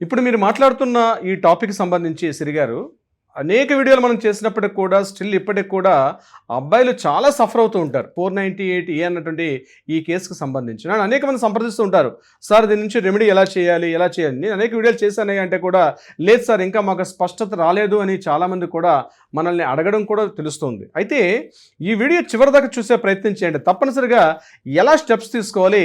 ఇప్పుడు మీరు మాట్లాడుతున్న ఈ టాపిక్ సంబంధించి సిరి గారు, అనేక వీడియోలు మనం చేసినప్పటికి కూడా స్టిల్ ఇప్పటికి కూడా అబ్బాయిలు చాలా సఫర్ అవుతూ ఉంటారు. 498 అన్నటువంటి ఈ కేసుకు సంబంధించి నన్ను అనేక మంది సంప్రదిస్తూ ఉంటారు. సార్ దీని నుంచి రెమెడీ ఎలా చేయాలి? ఎలా చేయాలి? నేను అనేక వీడియోలు చేశాను అంటే కూడా లేదు సార్ ఇంకా మాకు స్పష్టత రాలేదు అని చాలామంది కూడా మనల్ని అడగడం కూడా తెలుస్తుంది. అయితే ఈ వీడియో చివరిదాకా చూసే ప్రయత్నం చేయండి. తప్పనిసరిగా ఎలా స్టెప్స్ తీసుకోవాలి,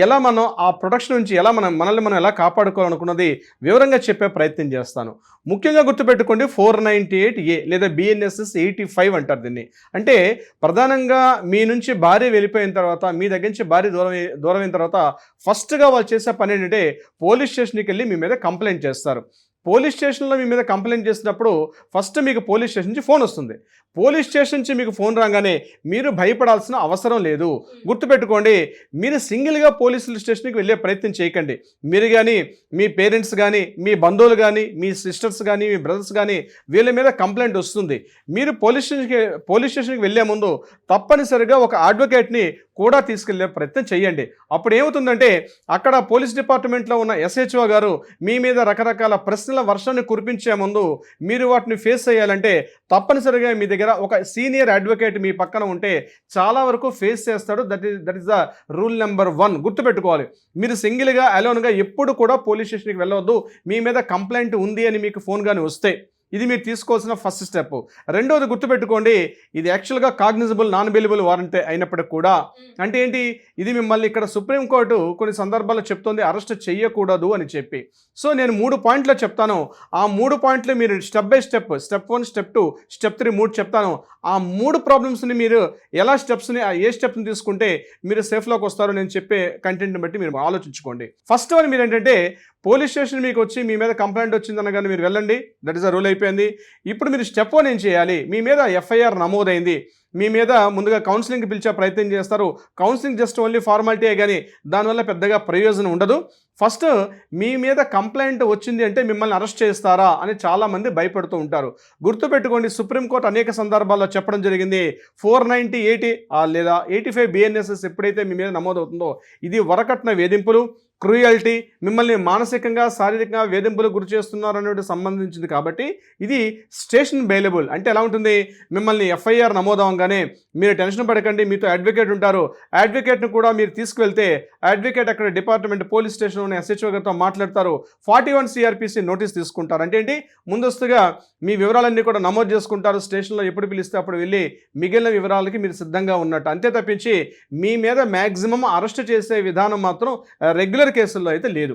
ఎలా మనం ఆ ప్రొటెక్షన్ నుంచి ఎలా మనల్ని మనం ఎలా కాపాడుకోవాలనుకున్నది వివరంగా చెప్పే ప్రయత్నం చేస్తాను. ముఖ్యంగా గుర్తుపెట్టుకోండి 498A లేదా BNSS 85 అంటారు దీన్ని. అంటే ప్రధానంగా మీ నుంచి భార్య వెళ్ళిపోయిన తర్వాత, మీ దగ్గర నుంచి భార్య దూరమైన తర్వాత ఫస్ట్గా వాళ్ళు చేసే పని ఏంటంటే పోలీస్ స్టేషన్కి వెళ్ళి మీ మీద కంప్లైంట్ చేస్తారు. పోలీస్ స్టేషన్లో మీ మీద కంప్లైంట్ చేసినప్పుడు ఫస్ట్ మీకు పోలీస్ స్టేషన్ నుంచి ఫోన్ వస్తుంది. పోలీస్ స్టేషన్ నుంచి మీకు ఫోన్ రాగానే మీరు భయపడాల్సిన అవసరం లేదు. గుర్తుపెట్టుకోండి, మీరు సింగిల్గా పోలీస్ స్టేషన్కి వెళ్ళే ప్రయత్నం చేయకండి. మీరు కానీ, మీ పేరెంట్స్ కానీ, మీ బంధువులు కానీ, మీ సిస్టర్స్ కానీ, మీ బ్రదర్స్ కానీ వీళ్ళ మీద కంప్లైంట్ వస్తుంది. మీరు పోలీస్ స్టేషన్కి వెళ్ళే ముందు తప్పనిసరిగా ఒక అడ్వకేట్ని కూడా తీసుకెళ్లే ప్రయత్నం చేయండి. అప్పుడు ఏమవుతుందంటే అక్కడ పోలీస్ డిపార్ట్మెంట్లో ఉన్న SHO గారు మీ మీద రకరకాల ప్రశ్నల వర్షాన్ని కురిపించే ముందు మీరు వాటిని ఫేస్ చేయాలంటే తప్పనిసరిగా మీ దగ్గర ఒక సీనియర్ అడ్వకేట్ మీ పక్కన ఉంటే చాలా వరకు ఫేస్ చేస్తాడు. That is the rule number 1. గుర్తుపెట్టుకోవాలి, మీరు సింగిల్గా అలోన్గా ఎప్పుడు కూడా పోలీస్ స్టేషన్కి వెళ్ళవద్దు. మీ మీద కంప్లైంట్ ఉంది అని మీకు ఫోన్ కానీ వస్తే ఇది మీరు తీసుకోవాల్సిన ఫస్ట్ స్టెప్. రెండోది గుర్తుపెట్టుకోండి, ఇది యాక్చువల్గా కాగ్నిజబుల్ నాన్ బెయిలబుల్ వారెంట్ అయినప్పటికి కూడా అంటే ఏంటి, ఇది మిమ్మల్ని ఇక్కడ సుప్రీంకోర్టు కొన్ని సందర్భాల్లో చెప్తుంది అరెస్ట్ చేయకూడదు అని చెప్పి. సో నేను 3 పాయింట్లు చెప్తాను. ఆ 3 పాయింట్లు మీరు step by step, step 1, step 2, step 3 3 చెప్తాను. ఆ 3 ప్రాబ్లమ్స్ని మీరు ఎలా స్టెప్స్ని ఏ స్టెప్ని తీసుకుంటే మీరు సేఫ్లోకి వస్తారో నేను చెప్పే కంటెంట్ని బట్టి మీరు ఆలోచించుకోండి. ఫస్ట్ వన్ మీరు ఏంటంటే పోలీస్ స్టేషన్ మీకు వచ్చి మీ మీద కంప్లైంట్ వచ్చిందనగానే మీరు వెళ్ళండి. దట్ ఈస్ అ రూల్ అయిపోయింది. ఇప్పుడు మీరు స్టెప్ 1 ఏం చేయాలి, మీ మీద FIR నమోదైంది, మీ మీద ముందుగా కౌన్సిలింగ్కి పిలిచే ప్రయత్నం చేస్తారు. కౌన్సిలింగ్ జస్ట్ ఓన్లీ ఫార్మాలిటీయే కానీ దానివల్ల పెద్దగా ప్రయోజనం ఉండదు. ఫస్ట్ మీ మీద కంప్లైంట్ వచ్చింది అంటే మిమ్మల్ని అరెస్ట్ చేస్తారా అని చాలామంది భయపడుతూ ఉంటారు. గుర్తుపెట్టుకోండి, సుప్రీంకోర్టు అనేక సందర్భాల్లో చెప్పడం జరిగింది 498 లేదా 85 BNSS ఎప్పుడైతే మీ మీద నమోదవుతుందో ఇది వరకట్న వేధింపులు, క్రూయల్టీ, మిమ్మల్ని మానసికంగా శారీరకంగా వేధింపులకు గురి చేస్తున్నారు అనేది సంబంధించింది. కాబట్టి ఇది స్టేషన్ బెయిలబుల్. అంటే ఎలా ఉంటుంది, మిమ్మల్ని FIR నమోదవగానే మీరు టెన్షన్ పడకండి, మీతో అడ్వకేట్ ఉంటారు. అడ్వకేట్ను కూడా మీరు తీసుకువెళ్తే అడ్వకేట్ అక్కడ డిపార్ట్మెంట్ పోలీస్ స్టేషన్లోని SHO గారితో మాట్లాడతారు. 41 CRPC నోటీస్ తీసుకుంటారు. అంటే ఏంటి, ముందస్తుగా మీ వివరాలన్నీ కూడా నమోదు చేసుకుంటారు. స్టేషన్లో ఎప్పుడు పిలిస్తే అప్పుడు వెళ్ళి మిగిలిన వివరాలకి మీరు సిద్ధంగా ఉన్నట్టు. అంతే తప్పించి మీ మీద మ్యాక్సిమం అరెస్ట్ చేసే విధానం మాత్రం రెగ్యులర్ కేసుల్లో అయితే లేదు.